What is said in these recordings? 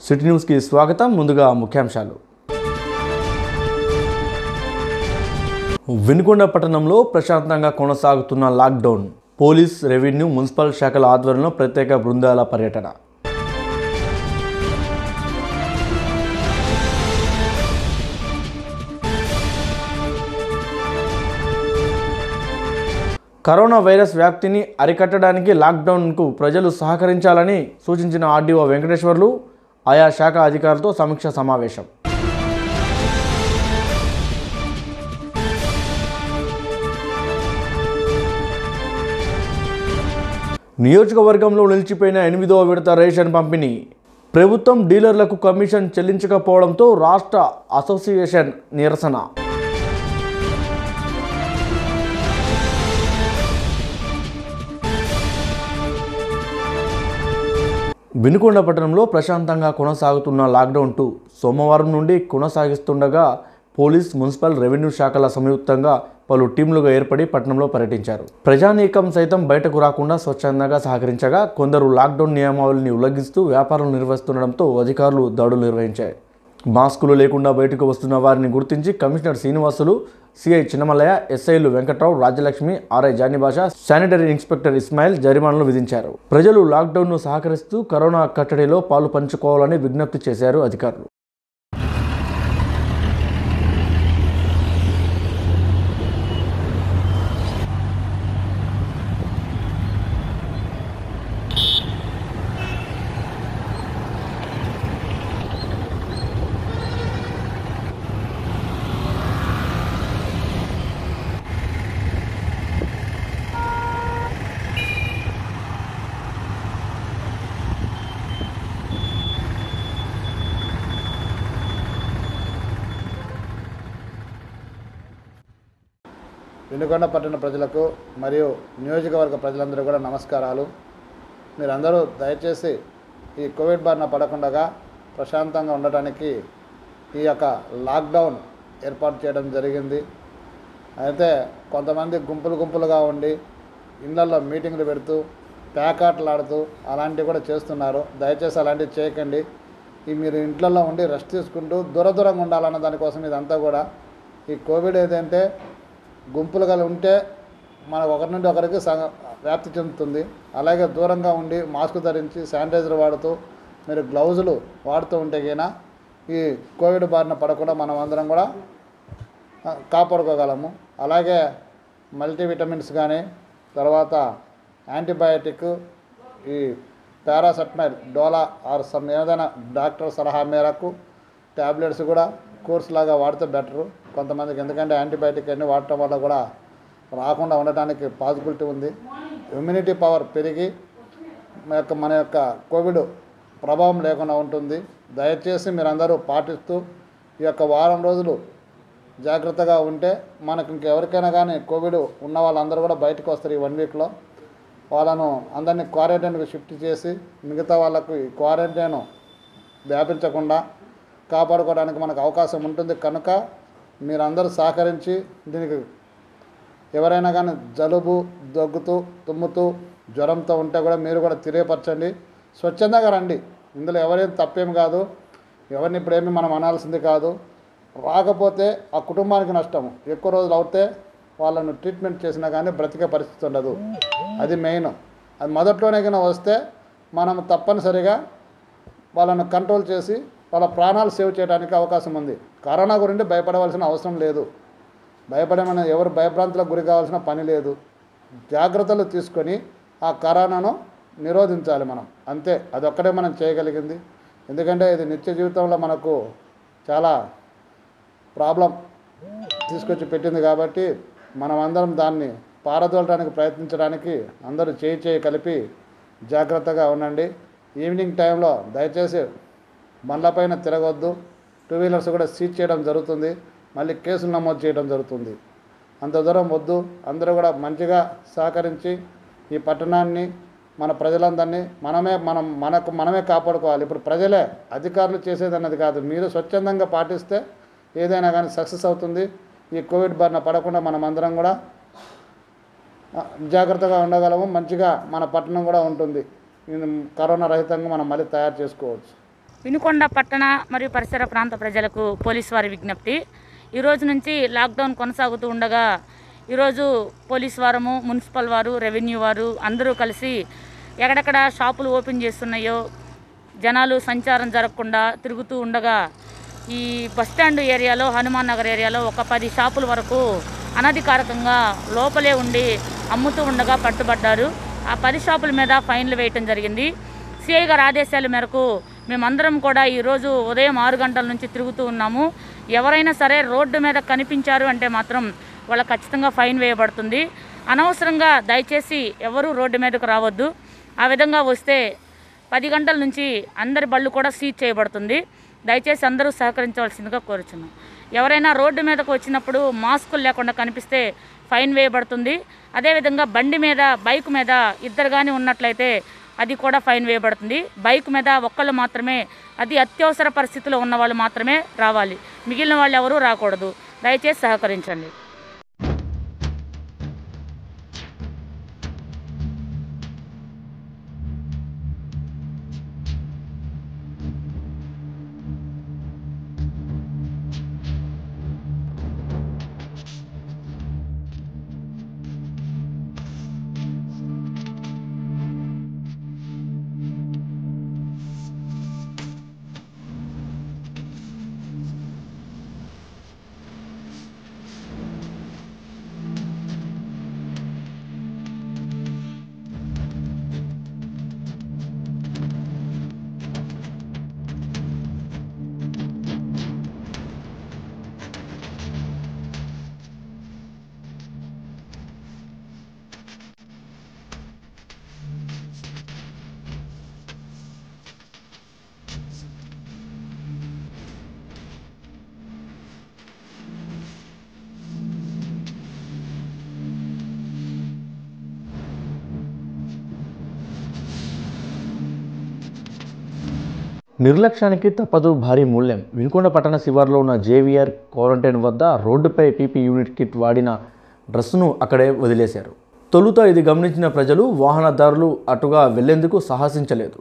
City న్యూస్కి స్వాగతం. ముందుగా ముఖ్యాంశాలు. వినుకొండ పట్టణంలో ప్రశాంతంగా కొనసాగుతున్న లాక్డౌన్. పోలీస్, రెవెన్యూ, మున్సిపల్ శాఖల ఆధ్వర్యంలో ప్రత్యేక బృందాల పర్యటన. కరోనా వైరస్ వ్యాప్తిని అరికట్టడానికి లాక్డౌన్కు ప్రజలు సహకరించాలని సూచించిన ఆర్డీఓ వెంకటేశ్వర్లు ఆయా శాఖ అధికారులతో సమీక్ష సమావేశం. నియోజకవర్గంలో నిలిచిపోయిన 8వ విడత రేషన్ పంపిణీ. ప్రభుత్వం డీలర్లకు కమిషన్ చెల్లించకపోవడంతో రాష్ట్ర అసోసియేషన్ నిరసన. వినుకొండ పట్టణంలో ప్రశాంతంగా కొనసాగుతున్న లాక్డౌన్ 2 సోమవారం నుండి కొనసాగిస్తుండగా పోలీస్, మున్సిపల్, రెవెన్యూ శాఖల సంయుక్తంగా పలు టీంలుగా ఏర్పడి పట్టణంలో పర్యటించారు. ప్రజానీకం సైతం బయటకు రాకుండా స్వచ్ఛందంగా సహకరించగా కొందరు లాక్డౌన్ నియమావళిని ఉల్లంఘిస్తూ వ్యాపారం నిర్వహిస్తుండడంతో అధికారులు దాడులు నిర్వహించారు. మాస్కులు లేకుండా బయటకు వస్తున్న వారిని గుర్తించి కమిషనర్ శ్రీనివాసులు, సిఐ చిన్నమల్లయ్య, ఎస్ఐలు Venkatrao, Rajyalakshmi, RI Janibhasha, sanitary inspector Ismail జరిమానాలు విధించారు. ప్రజలు లాక్డౌన్ను సహకరిస్తూ కరోనా కట్టడిలో పాలు పంచుకోవాలని విజ్ఞప్తి చేశారు అధికారులు. వినుకొండ పట్టణ ప్రజలకు మరియు నియోజకవర్గ ప్రజలందరూ కూడా నమస్కారాలు. మీరందరూ దయచేసి ఈ కోవిడ్ బారిన పడకుండా ప్రశాంతంగా ఉండటానికి ఈ యొక్క లాక్డౌన్ ఏర్పాటు చేయడం జరిగింది. అయితే కొంతమంది గుంపులుగా ఉండి ఇళ్లలో మీటింగ్లు పెడుతూ ప్యాకాట్లు ఆడుతూ అలాంటివి కూడా చేస్తున్నారు. దయచేసి అలాంటివి చేయకండి. మీరు ఇంట్లలో ఉండి రెస్ట్ తీసుకుంటూ దూరంగా ఉండాలన్న దానికోసం ఇదంతా కూడా. ఈ కోవిడ్ ఏదంటే గుంపులుగా ఉంటే మనకు ఒకరి నుండి ఒకరికి వ్యాప్తి చెందుతుంది. అలాగే దూరంగా ఉండి మాస్క్ ధరించి శానిటైజర్ వాడుతూ మీరు గ్లౌజులు వాడుతూ ఉంటే గినా ఈ కోవిడ్ బారిన పడకుండా మనం అందరం కూడా కాపాడుకోగలము. అలాగే మల్టీవిటమిన్స్ కానీ, తర్వాత యాంటీబయాటిక్, ఈ పారాసెటమాల్, డోలా ఆర్ ఏదైనా డాక్టర్ సలహా మేరకు ట్యాబ్లెట్స్ కూడా కోర్స్ లాగా వాడితే బెటరు కొంతమందికి. ఎందుకంటే యాంటీబయాటిక్ అన్నీ వాడటం వల్ల కూడా రాకుండా ఉండటానికి పాసిబిలిటీ ఉంది. ఇమ్యూనిటీ పవర్ పెరిగి మన యొక్క కోవిడ్ ప్రభావం లేకుండా ఉంటుంది. దయచేసి మీరందరూ పాటిస్తూ ఈ యొక్క వారం రోజులు జాగ్రత్తగా ఉంటే మనకు ఇంకెవరికైనా కానీ కోవిడ్ ఉన్న వాళ్ళందరూ కూడా బయటకు వస్తారు. ఈ 1 వీక్లో వాళ్ళను అందరినీ క్వారంటైన్కి షిఫ్ట్ చేసి మిగతా వాళ్ళకు ఈ క్వారంటైన్ వ్యాపించకుండా కాపాడుకోవడానికి మనకు అవకాశం ఉంటుంది. కనుక మీరందరూ సహకరించి దీనికి ఎవరైనా కానీ జలుబు, దగ్గుతూ, తుమ్ముతూ, జ్వరంతో ఉంటే కూడా మీరు కూడా తెలియపరచండి. స్వచ్ఛందంగా రండి. ఇందులో ఎవరేం తప్పేం కాదు. ఎవరిని ఇప్పుడేమి మనం అనాల్సింది కాదు. రాకపోతే ఆ కుటుంబానికి నష్టము. ఎక్కువ రోజులు అవుతే వాళ్ళను ట్రీట్మెంట్ చేసినా కానీ బ్రతికే పరిస్థితి ఉండదు. అది మెయిన్. అది మొదట్లోనే కానీ వస్తే మనం తప్పనిసరిగా వాళ్ళను కంట్రోల్ చేసి వాళ్ళ ప్రాణాలు సేవ్ చేయడానికి అవకాశం ఉంది. కరోనా గురించి భయపడవలసిన అవసరం లేదు. భయపడమని ఎవరు భయభ్రాంతులకు గురి కావాల్సిన పని లేదు. జాగ్రత్తలు తీసుకొని ఆ కరోనాను నిరోధించాలి మనం. అంతే, అదొక్కటే మనం చేయగలిగింది. ఎందుకంటే ఇది నిత్య జీవితంలో మనకు చాలా ప్రాబ్లం తీసుకొచ్చి పెట్టింది. కాబట్టి మనం అందరం దాన్ని పారదోలడానికి ప్రయత్నించడానికి అందరూ చేయి కలిపి జాగ్రత్తగా ఉండండి. ఈవినింగ్ టైంలో దయచేసి బండ్లపైన తిరగొద్దు. 2 వీలర్స్ కూడా సీజ్ చేయడం జరుగుతుంది. మళ్ళీ కేసులు నమోదు చేయడం జరుగుతుంది. అంత దూరం వద్దు. అందరూ కూడా మంచిగా సహకరించి ఈ పట్టణాన్ని, మన ప్రజలందరినీ మనమే కాపాడుకోవాలి. ఇప్పుడు ప్రజలే అధికారులు చేసేది అన్నది కాదు. మీరు స్వచ్ఛందంగా పాటిస్తే ఏదైనా కానీ సక్సెస్ అవుతుంది. ఈ కోవిడ్ బారిన పడకుండా మనం అందరం కూడా జాగ్రత్తగా ఉండగలము. మంచిగా మన పట్టణం కూడా ఉంటుంది. కరోనా రహితంగా మనం మళ్ళీ తయారు చేసుకోవచ్చు. వినుకొండ పట్టణ మరియు పరిసర ప్రాంత ప్రజలకు పోలీసు వారి విజ్ఞప్తి. ఈరోజు నుంచి లాక్డౌన్ కొనసాగుతూ ఉండగా ఈరోజు పోలీసు వారము, మున్సిపల్ వారు, రెవెన్యూ వారు అందరూ కలిసి ఎక్కడెక్కడ షాపులు ఓపెన్ చేస్తున్నాయో జనాలు సంచారం జరగకుండా తిరుగుతూ ఉండగా ఈ బస్టాండ్ ఏరియాలో, హనుమాన్ నగర్ ఏరియాలో ఒక 10 షాపుల వరకు అనధికారికంగా లోపలే ఉండి అమ్ముతూ ఉండగా పట్టుబడ్డారు. ఆ 10 షాపుల మీద ఫైన్లు వేయటం జరిగింది. సిఐ గారి ఆదేశాల మేరకు మేమందరం కూడా ఈరోజు ఉదయం 6 గంటల నుంచి తిరుగుతూ ఉన్నాము. ఎవరైనా సరే రోడ్డు మీద కనిపించారు అంటే మాత్రం వాళ్ళకి ఖచ్చితంగా ఫైన్ వేయబడుతుంది. అనవసరంగా దయచేసి ఎవరూ రోడ్డు మీదకు రావద్దు. ఆ విధంగా వస్తే 10 గంటల నుంచి అందరి బళ్ళు కూడా సీజ్ చేయబడుతుంది. దయచేసి అందరూ సహకరించవలసిందిగా కోరుచున్నాం. ఎవరైనా రోడ్డు మీదకు వచ్చినప్పుడు మాస్కులు లేకుండా కనిపిస్తే ఫైన్ వేయబడుతుంది. అదేవిధంగా బండి మీద, బైక్ మీద ఇద్దరు కానీ ఉన్నట్లయితే అది కూడా ఫైన్ వేయబడుతుంది. బైక్ మీద ఒక్కళ్ళు మాత్రమే, అది అత్యవసర పరిస్థితిలో ఉన్న వాళ్ళు మాత్రమే రావాలి. మిగిలిన వాళ్ళు ఎవరూ రాకూడదు. దయచేసి సహకరించండి. నిర్లక్ష్యానికి తప్పదు భారీ మూల్యం. వినుకొండ పట్టణ శివారులో ఉన్న జేవిఆర్ క్వారంటైన్ వద్ద రోడ్డుపై పీపీ యూనిట్ కిట్ వాడిన డ్రెస్సును అక్కడే వదిలేశారు. తొలుత ఇది గమనించిన ప్రజలు, వాహనదారులు అటుగా వెళ్లేందుకు సాహసించలేదు.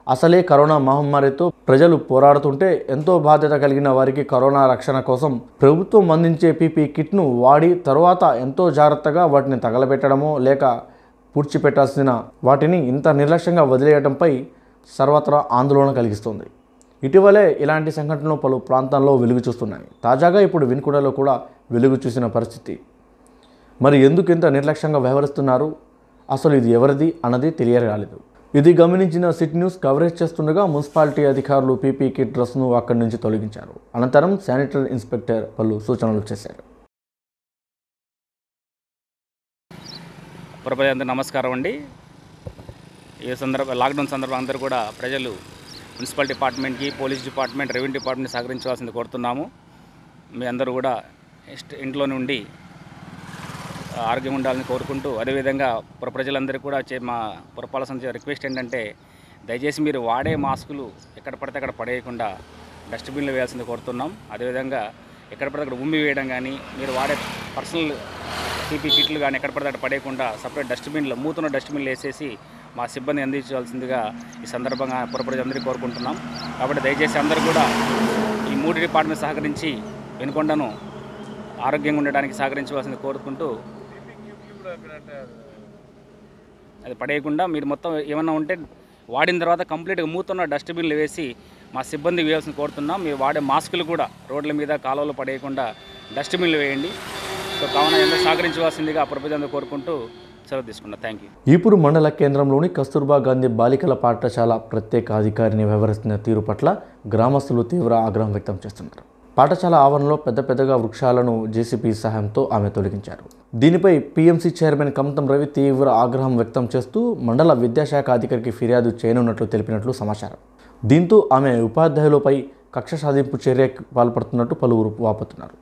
అసలే కరోనా మహమ్మారితో ప్రజలు పోరాడుతుంటే ఎంతో బాధ్యత కలిగిన వారికి కరోనా రక్షణ కోసం ప్రభుత్వం అందించే పీపీ కిట్ను వాడి తరువాత ఎంతో జాగ్రత్తగా వాటిని తగలబెట్టడమో లేక పూడ్చిపెట్టాల్సిన వాటిని ఇంత నిర్లక్ష్యంగా వదిలేయడంపై సర్వత్రా ఆందోళన కలిగిస్తుంది. ఇటీవలే ఇలాంటి సంఘటనలు పలు ప్రాంతాల్లో వెలుగు చూస్తున్నాయి. తాజాగా ఇప్పుడు వినుకొండలో కూడా వెలుగు చూసిన పరిస్థితి. మరి ఎందుకు ఇంత నిర్లక్ష్యంగా వ్యవహరిస్తున్నారు, అసలు ఇది ఎవరిది అన్నది తెలియరాలేదు. ఇది గమనించిన సిటీ న్యూస్ కవరేజ్ చేస్తుండగా మున్సిపాలిటీ అధికారులు పీపీ కిట్ డ్రెస్ను అక్కడి నుంచి తొలగించారు. అనంతరం శానిటరీ ఇన్స్పెక్టర్ పలు సూచనలు చేశారు. ప్రజలందరూ నమస్కారం అండి. ఈ లాక్డౌన్ సందర్భంగా అందరూ కూడా ప్రజలు మున్సిపల్ డిపార్ట్మెంట్కి, పోలీస్ డిపార్ట్మెంట్, రెవెన్యూ డిపార్ట్మెంట్ సహకరించవలసింది కోరుతున్నాము. మీ అందరూ కూడా ఇంట్లో నుండి ఆరోగ్యం ఉండాలని కోరుకుంటూ, అదేవిధంగా ప్రజలందరూ కూడా మా పురపాలక రిక్వెస్ట్ ఏంటంటే దయచేసి మీరు వాడే మాస్కులు ఎక్కడ పడితే అక్కడ పడేయకుండా డస్ట్బిన్లో వేయాల్సింది కోరుతున్నాం. అదేవిధంగా ఎక్కడ పడితే అక్కడ ఉమ్మి వేయడం కానీ, మీరు వాడే పర్సనల్ పీపీ కిట్లు కానీ ఎక్కడ పడితే అక్కడ పడేయకుండా సపరేట్ డస్ట్బిన్లో, మూతున్న డస్ట్బిన్లు వేసేసి మా సిబ్బంది అందించాల్సిందిగా ఈ సందర్భంగా ప్రజలందరికీ కోరుకుంటున్నాం. కాబట్టి దయచేసి అందరూ కూడా ఈ 3 డిపార్ట్మెంట్ సహకరించి వినుకొండను ఆరోగ్యంగా ఉండడానికి సహకరించవలసింది కోరుకుంటూ, అది పడేయకుండా మీరు మొత్తం ఏమన్నా ఉంటే వాడిన తర్వాత కంప్లీట్గా మూతున్న డస్ట్బిన్లు వేసి మా సిబ్బంది వేయాల్సింది కోరుతున్నాం. మీరు వాడే మాస్కులు కూడా రోడ్ల మీద, కాలువలు పడేయకుండా డస్ట్బిన్లు వేయండి. సో కావున అందరూ సహకరించవలసిందిగా ప్రజలందరూ కోరుకుంటూ సెలవు తీసుకున్నా. Thank you. ఈపూరు మండల కేంద్రంలోని కస్తూర్బా గాంధీ బాలికల పాఠశాల ప్రత్యేక అధికారిని వ్యవహరిస్తున్న తీరు పట్ల గ్రామస్తులు తీవ్ర ఆగ్రహం వ్యక్తం చేస్తున్నారు. పాఠశాల ఆవరణలో పెద్దగా వృక్షాలను జేసీబీ సహాయంతో ఆమె తొలగించారు. దీనిపై పీఎంసీ చైర్మన్ కమతం రవి తీవ్ర ఆగ్రహం వ్యక్తం చేస్తూ మండల విద్యాశాఖ అధికారికి ఫిర్యాదు చేయనున్నట్లు తెలిపినట్లు సమాచారం. దీంతో ఆమె ఉపాధ్యాయులపై కక్ష సాధింపు చర్యకు పాల్పడుతున్నట్టు పలువురు వాపోతున్నారు.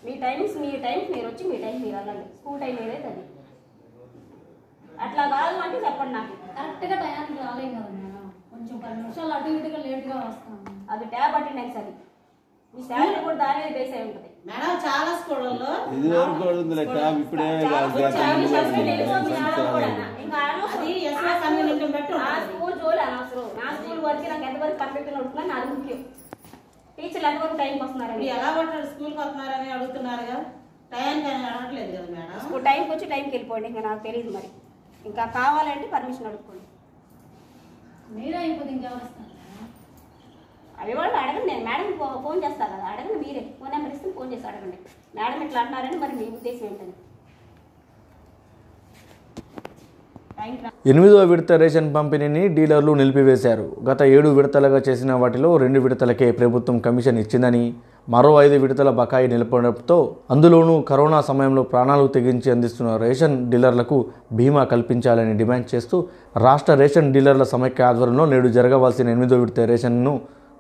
మీ టైమ్స్ మీరు వచ్చి మీ టైం మీరు అనండి. స్కూల్ టైం ఏదైతే అది అట్లా కాదు అంటే చెప్పండి. నాకు కరెక్ట్గా టైంకి రాలేం కదా మేడం, కొంచెం 10 నిమిషాలు అటు ఇటుగా లేట్గా వస్తాను. అది ట్యాబ్ అటెండెన్స్, అది మీ శాలరీ కూడా దాని మీద బేస్ అయి ఉంటుంది మేడం. చాలా స్కూళ్ళల్లో ఇది వరకు కూడా ఉందిలే ట్యాబ్ ఇప్పుడే స్కూల్ జోలి అనవసరం. నా స్కూల్ వరకు నాకు ఎంతవరకు పర్ఫెక్ట్గా ఉంటున్నా నాకు ముఖ్యం. టీచర్లు ఎంతవరకు టైంకి వస్తున్నారని ఎలా పట్టారు స్కూల్కి వస్తున్నారని అడుగుతున్నారుగా, టైంకి అడగట్లేదు కదా మేడం. స్కూల్ టైంకి వచ్చి టైంకి వెళ్ళిపోండి. ఇంకా నాకు తెలియదు మరి, ఇంకా కావాలంటే పర్మిషన్ అడుక్కోండి. మీరే అయిపోతే ఇంకెవరు వస్తారు? అవి వాళ్ళు అడగండి, నేను మేడం ఫోన్ చేస్తాను కదా, అడగండి మీరే. ఫోన్ నెంబర్ ఇస్తే ఫోన్ చేసి అడగండి, మేడం ఇట్లా అంటున్నారని మరి మీ ఉద్దేశం ఏంటని. 8వ విడత రేషన్ పంపిణీని డీలర్లు నిలిపివేశారు. గత 7 విడతలుగా చేసిన వాటిలో 2 విడతలకే ప్రభుత్వం కమిషన్ ఇచ్చిందని, మరో 5 విడతల బకాయి నిలపడంతో అందులోనూ కరోనా సమయంలో ప్రాణాలు తెగించి అందిస్తున్న రేషన్ డీలర్లకు బీమా కల్పించాలని డిమాండ్ చేస్తూ రాష్ట్ర రేషన్ డీలర్ల సమైక్య ఆధ్వర్యంలో నేడు జరగవలసిన 8వ విడత రేషన్ను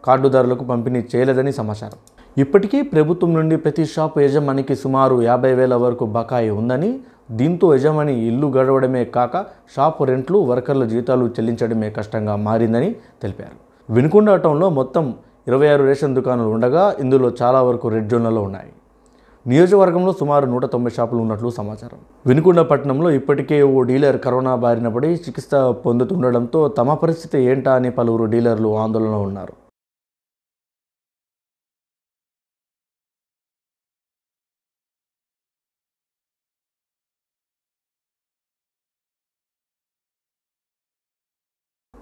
కార్డుదారులకు పంపిణీ చేయలేదని సమాచారం. ఇప్పటికీ ప్రభుత్వం నుండి ప్రతి షాపు యజమానికి సుమారు 50,000 వరకు బకాయి ఉందని, దీంతో యజమాని ఇల్లు గడవడమే కాక షాపు రెంట్లు, వర్కర్ల జీతాలు చెల్లించడమే కష్టంగా మారిందని తెలిపారు. వినుకొండ టౌన్లో మొత్తం 26 రేషన్ దుకాణాలు ఉండగా ఇందులో చాలా వరకు రెడ్ జోన్లలో ఉన్నాయి. నియోజకవర్గంలో సుమారు 190 షాపులు ఉన్నట్లు సమాచారం. వినుకొండ పట్టణంలో ఇప్పటికే ఓ డీలర్ కరోనా బారిన పడి చికిత్స పొందుతుండడంతో తమ పరిస్థితి ఏంటా అని పలువురు డీలర్లు ఆందోళనలో ఉన్నారు.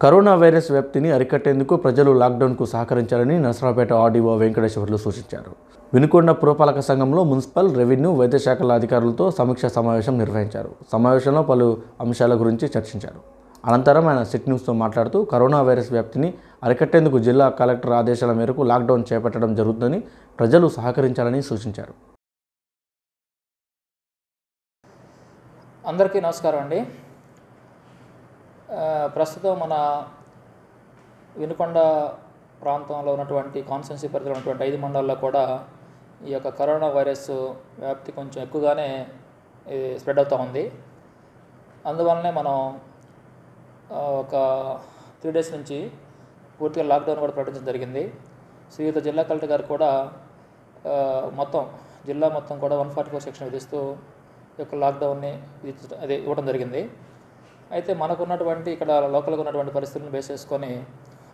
కరోనా వైరస్ వ్యాప్తిని అరికట్టేందుకు ప్రజలు లాక్డౌన్కు సహకరించాలని నరసరావుపేట ఆర్డీఓ వెంకటేశ్వర్లు సూచించారు. వినుకొండ పురపాలక సంఘంలో మున్సిపల్, రెవెన్యూ, వైద్య శాఖల అధికారులతో సమీక్షా సమావేశం నిర్వహించారు. సమావేశంలో పలు అంశాల గురించి చర్చించారు. అనంతరం ఆయన సిట్ న్యూస్తో మాట్లాడుతూ కరోనా వైరస్ వ్యాప్తిని అరికట్టేందుకు జిల్లా కలెక్టర్ ఆదేశాల మేరకు లాక్డౌన్ చేపట్టడం జరుగుతుందని ప్రజలు సహకరించాలని సూచించారు. అందరికీ నమస్కారం అండి. ప్రస్తుతం మన వినుకొండ ప్రాంతంలో ఉన్నటువంటి కాన్స్టిట్యున్సీ పరిధిలో ఉన్నటువంటి 5 మండలాల్లో కూడా ఈ యొక్క కరోనా వైరస్ వ్యాప్తి కొంచెం ఎక్కువగానే స్ప్రెడ్ అవుతూ ఉంది. అందువల్లనే మనం ఒక 3 డేస్ నుంచి పూర్తిగా లాక్డౌన్ కూడా ప్రకటించడం జరిగింది. శ్రీయుత జిల్లా కలెక్టర్ గారు కూడా జిల్లా మొత్తం కూడా 144 సెక్షన్ విధిస్తూ ఈ యొక్క లాక్డౌన్ని ఇవ్వడం జరిగింది. అయితే మనకున్నటువంటి ఇక్కడ లోకల్గా ఉన్నటువంటి పరిస్థితులను బేస్ చేసుకొని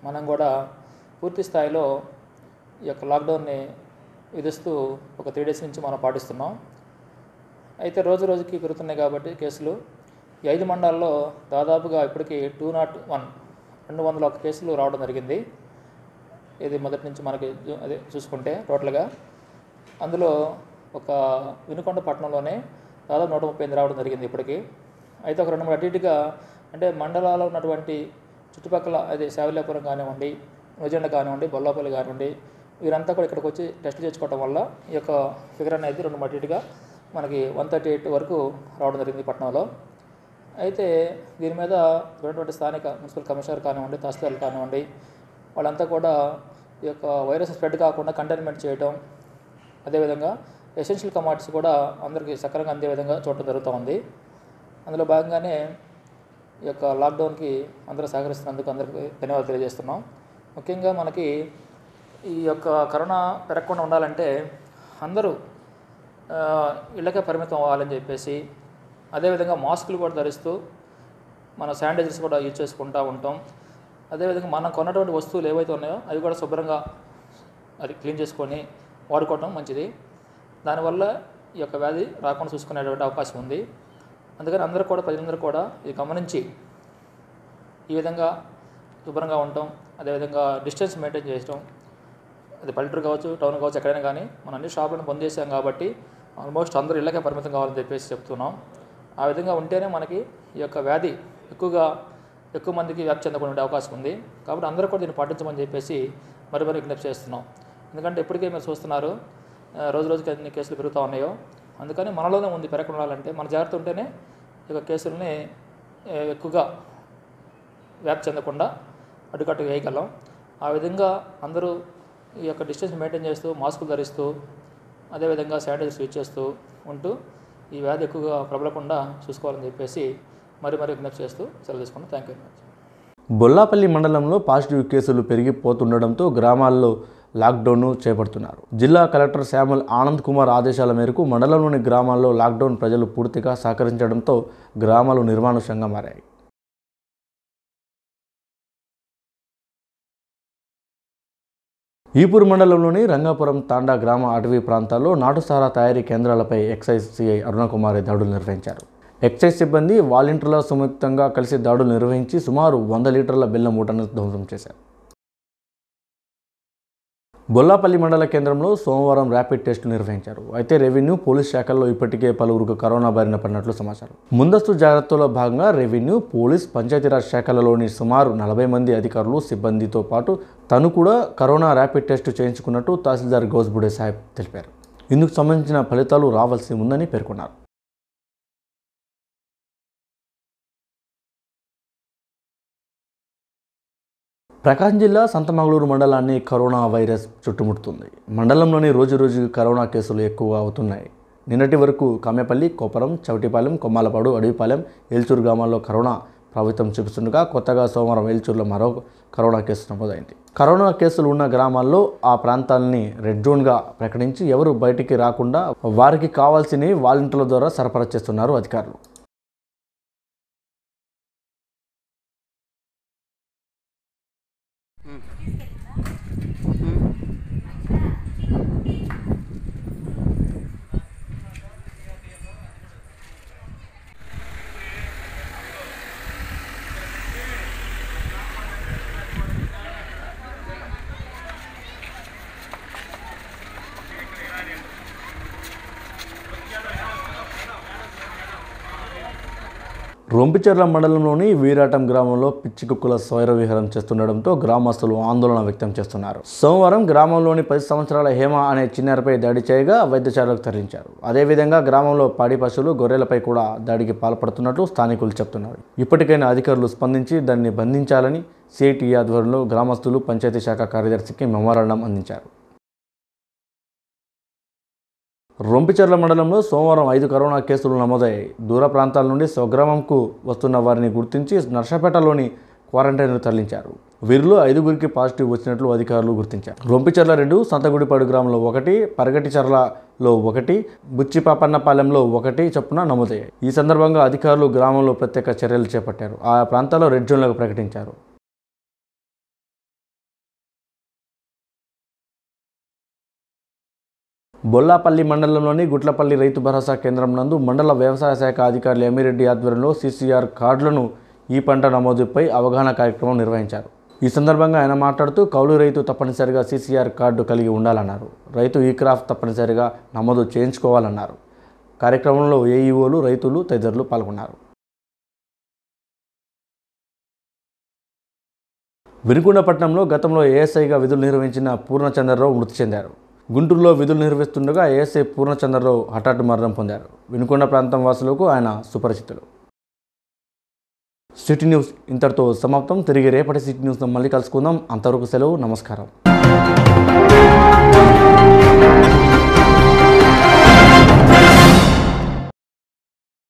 మనం కూడా పూర్తి స్థాయిలో ఈ యొక్క లాక్డౌన్ని విధిస్తూ ఒక 3 డేస్ నుంచి మనం పాటిస్తున్నాం. అయితే రోజు రోజుకి పెరుగుతున్నాయి కాబట్టి కేసులు ఈ 5 మండలాల్లో దాదాపుగా ఇప్పటికీ 201 కేసులు రావడం జరిగింది. ఇది మొదటి నుంచి మనకి చూసుకుంటే టోటల్గా అందులో ఒక వినుకొండ పట్టణంలోనే దాదాపు 138 రావడం జరిగింది ఇప్పటికీ. అయితే ఒక 2-3 అటు ఇటుగా అంటే మండలాల్లో ఉన్నటువంటి చుట్టుపక్కల అదే శావిలాపురం కానివ్వండి, విజయండ కానివ్వండి, బొల్లాపల్లి కానివ్వండి, వీరంతా కూడా ఇక్కడికి వచ్చి టెస్ట్ చేసుకోవడం వల్ల ఈ యొక్క ఫిగర్ అనేది 2 అటు ఇటుగా మనకి 138 వరకు రావడం జరిగింది పట్టణంలో. అయితే దీని మీద ఉన్నటువంటి స్థానిక మున్సిపల్ కమిషనర్ కానివ్వండి, తహసీల్దార్లు కానివ్వండి, వాళ్ళంతా కూడా ఈ యొక్క వైరస్ స్ప్రెడ్ కాకుండా కంటైన్మెంట్ చేయడం, అదేవిధంగా ఎసెన్షియల్ కమాడిటీస్ కూడా అందరికీ సక్రమంగా అందే విధంగా చూడటం జరుగుతూ ఉంది. అందులో భాగంగానే ఈ యొక్క లాక్డౌన్కి అందరూ సహకరిస్తున్నందుకు అందరికీ ధన్యవాదాలు తెలియజేస్తున్నాం. ముఖ్యంగా మనకి ఈ యొక్క కరోనా పెరగకుండా ఉండాలంటే అందరూ ఇళ్ళకే పరిమితం అవ్వాలని చెప్పేసి, అదేవిధంగా మాస్కులు కూడా ధరిస్తూ మన శానిటైజర్స్ కూడా యూజ్ చేసుకుంటూ ఉంటాం. అదేవిధంగా మనం కొన్నటువంటి వస్తువులు ఏవైతే ఉన్నాయో అవి కూడా శుభ్రంగా క్లీన్ చేసుకొని వాడుకోవటం మంచిది. దానివల్ల ఈ యొక్క వ్యాధి రాకుండా చూసుకునేటువంటి అవకాశం ఉంది. అందుకని అందరూ కూడా ప్రజలందరూ కూడా ఇది గమనించి ఈ విధంగా శుభ్రంగా ఉండటం, అదేవిధంగా డిస్టెన్స్ మెయింటైన్ చేయడం, అది పల్లెటూరు కావచ్చు, టౌన్ కావచ్చు, ఎక్కడైనా కానీ మనం అన్ని షాపులను బంద్ చేసాం కాబట్టి ఆల్మోస్ట్ అందరూ ఇళ్ళకే పరిమితం కావాలని చెప్పేసి చెప్తున్నాం. ఆ విధంగా ఉంటేనే మనకి ఈ యొక్క వ్యాధి ఎక్కువ మందికి వ్యాప్తి చెందకుండా అవకాశం ఉంది. కాబట్టి అందరూ కూడా దీన్ని పాటించమని చెప్పేసి మరి విజ్ఞప్తి చేస్తున్నాం. ఎందుకంటే ఇప్పటికే మీరు చూస్తున్నారు రోజు రోజుకి ఎన్ని కేసులు పెరుగుతూ ఉన్నాయో. అందుకని మనలోనే ఉంది పెరగకుండా ఉండాలంటే మన జాగ్రత్త ఉంటేనే ఈ యొక్క కేసులని ఎక్కువగా వ్యాప్తి చెందకుండా అడ్డుకట్టు వేయగలం. ఆ విధంగా అందరూ ఈ యొక్క డిస్టెన్స్ మెయింటైన్ చేస్తూ, మాస్కులు ధరిస్తూ, అదేవిధంగా శానిటైజర్స్ యూజ్ చేస్తూ ఉంటూ ఈ వ్యాధి ఎక్కువగా ప్రబలకుండా చూసుకోవాలని చెప్పేసి మరి విజ్ఞప్తి చేస్తూ సెలవు తీసుకున్నాం. Thank you very much. Bollapalli మండలంలో పాజిటివ్ కేసులు పెరిగిపోతుండడంతో గ్రామాల్లో లాక్డౌన్ను చేపడుతున్నారు. జిల్లా కలెక్టర్ శ్యామల్ ఆనంద్ కుమార్ ఆదేశాల మేరకు మండలంలోని గ్రామాల్లో లాక్డౌన్ ప్రజలు పూర్తిగా సహకరించడంతో గ్రామాలు నిర్మానుష్యంగా మారాయి. ఈపూర్ మండలంలోని రంగాపురం తాండా గ్రామ అటవీ ప్రాంతాల్లో నాటుసారా తయారీ కేంద్రాలపై ఎక్సైజ్ సిఐ అరుణకుమారి దాడులు నిర్వహించారు. ఎక్సైజ్ సిబ్బంది వాలంటీర్ల సంయుక్తంగా కలిసి దాడులు నిర్వహించి సుమారు 100 లీటర్ల బెల్లం మూటను ధ్వంసం చేశారు. బొల్లాపల్లి మండల కేంద్రంలో సోమవారం ర్యాపిడ్ టెస్టులు నిర్వహించారు. అయితే రెవెన్యూ, పోలీస్ శాఖల్లో ఇప్పటికే పలువురికి కరోనా బారిన పడినట్లు సమాచారం. ముందస్తు జాగ్రత్తల్లో భాగంగా రెవెన్యూ, పోలీస్, పంచాయతీరాజ్ శాఖలలోని సుమారు 40 మంది అధికారులు, సిబ్బందితో పాటు తను కూడా కరోనా ర్యాపిడ్ టెస్టు చేయించుకున్నట్టు తహసీల్దార్ గౌస్బుడే సాహెబ్ తెలిపారు. ఇందుకు సంబంధించిన ఫలితాలు రావాల్సి ఉందని పేర్కొన్నారు. ప్రకాశం జిల్లా సంతమంగళూరు మండలాన్ని కరోనా వైరస్ చుట్టుముడుతుంది. మండలంలోని రోజురోజుకు కరోనా కేసులు ఎక్కువ అవుతున్నాయి. నిన్నటి వరకు కామెపల్లి, కోపరం, చౌటిపాలెం, కొమ్మాలపాడు, అడవిపాలెం, ఏల్చూరు గ్రామాల్లో కరోనా ప్రభావితం చూపిస్తుండగా కొత్తగా సోమవారం ఏల్చూరులో మరో కరోనా కేసు నమోదైంది. కరోనా కేసులు ఉన్న గ్రామాల్లో ఆ ప్రాంతాలని రెడ్ జోన్గా ప్రకటించి ఎవరు బయటికి రాకుండా వారికి కావాల్సినవి వాలంటీర్ల ద్వారా సరఫరా చేస్తున్నారు అధికారులు. రొంపిచెర్ల మండలంలోని వీరాటం గ్రామంలో పిచ్చి కుక్కల స్వైర విహారం చేస్తుండటంతో గ్రామస్తులు ఆందోళన వ్యక్తం చేస్తున్నారు. సోమవారం గ్రామంలోని 10 సంవత్సరాల హేమ అనే చిన్నారిపై దాడి చేయగా వైద్యశాలకు తరలించారు. అదేవిధంగా గ్రామంలో పాడి పశువులు, గొర్రెలపై కూడా దాడికి పాల్పడుతున్నట్లు స్థానికులు చెబుతున్నారు. ఇప్పటికైనా అధికారులు స్పందించి దాన్ని బంధించాలని సిఐటి ఆధ్వర్యంలో గ్రామస్తులు పంచాయతీ శాఖ కార్యదర్శికి మెమోరాండం అందించారు. రొంపిచెర్ల మండలంలో సోమవారం 5 కరోనా కేసులు నమోదయ్యాయి. దూర ప్రాంతాల నుండి స్వగ్రామంకు వస్తున్న వారిని గుర్తించి నర్సపేటలోని క్వారంటైన్కు తరలించారు. వీరిలో 5గురికి పాజిటివ్ వచ్చినట్లు అధికారులు గుర్తించారు. రొంపిచెర్ల 2, సంతగుడిపాడు గ్రామంలో 1, పరగటిచెర్లలో 1, బుచ్చిపాపన్నపాలెంలో 1 చొప్పున నమోదయ్యాయి. ఈ సందర్భంగా అధికారులు గ్రామంలో ప్రత్యేక చర్యలు చేపట్టారు. ఆయా ప్రాంతాల్లో రెడ్ జోన్లకు ప్రకటించారు. బొల్లాపల్లి మండలంలోని గుట్లపల్లి రైతు భరోసా కేంద్రం నందు మండల వ్యవసాయ శాఖ అధికారులు ఎమ్మిరెడ్డి ఆధ్వర్యంలో CCR కార్డులను ఈ పంట నమోదుపై అవగాహన కార్యక్రమం నిర్వహించారు. ఈ సందర్భంగా ఆయన మాట్లాడుతూ కౌలు రైతు తప్పనిసరిగా CCR కార్డు కలిగి ఉండాలన్నారు. రైతు ఈ క్రాఫ్ట్ తప్పనిసరిగా నమోదు చేయించుకోవాలన్నారు. కార్యక్రమంలో ఏఈఓలు, రైతులు తదితరులు పాల్గొన్నారు. వినుకొండపట్నంలో గతంలో ఏఎస్ఐగా విధులు నిర్వహించిన పూర్ణచంద్రరావు మృతి చెందారు. గుంటూరులో విధులు నిర్వహిస్తుండగా ఏఎస్ఐ పూర్ణచంద్రరావు హఠాత్తు మరణం పొందారు. వినుకొండ ప్రాంతం వాసులకు ఆయన సుపరిచితులు. సిటీ న్యూస్ ఇంతటితో సమాప్తం. తిరిగి రేపటి సిటీ న్యూస్లో మళ్ళీ కలుసుకుందాం. అంతవరకు సెలవు. నమస్కారం.